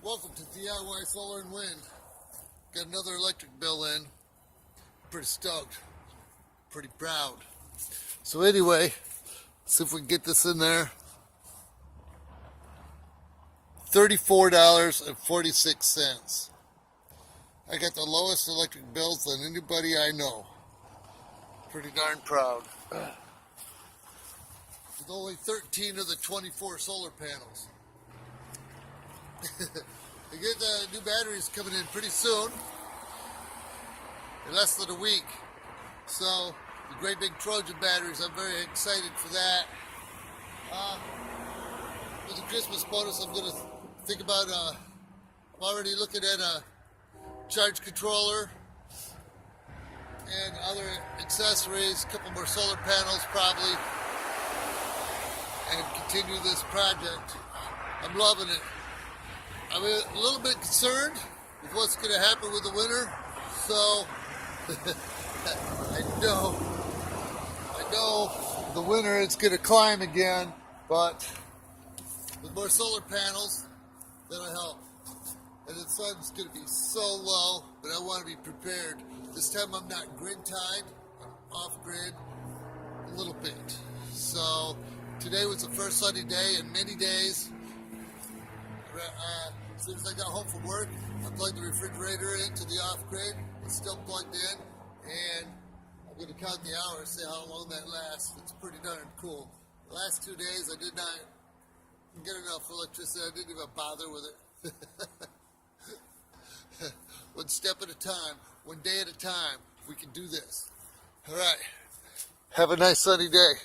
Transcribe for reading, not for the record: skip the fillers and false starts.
Welcome to DIY Solar and Wind. Got another electric bill in. Pretty stoked. Pretty proud. So anyway, see if we can get this in there. $34.46. I got the lowest electric bills than anybody I know. Pretty darn proud. With only 13 of the 24 solar panels. They get new batteries coming in pretty soon, in less than a week. So the great big Trojan batteries, I'm very excited for that. With the Christmas bonus, I'm going to think about, I'm already looking at a charge controller and other accessories, a couple more solar panels probably, and continue this project. I'm loving it. I'm a little bit concerned with what's going to happen with the winter, so I know the winter it's going to climb again, but with more solar panels, that'll help. And the sun's going to be so low, but I want to be prepared. This time I'm not grid tied, I'm off grid a little bit. So today was the first sunny day in many days. As soon as I got home from work, I plugged the refrigerator into the off-grid. It's still plugged in, and I'm going to count the hours, see how long that lasts. It's pretty darn cool. The last 2 days, I did not get enough electricity. I didn't even bother with it. One step at a time, one day at a time, we can do this. All right. Have a nice sunny day.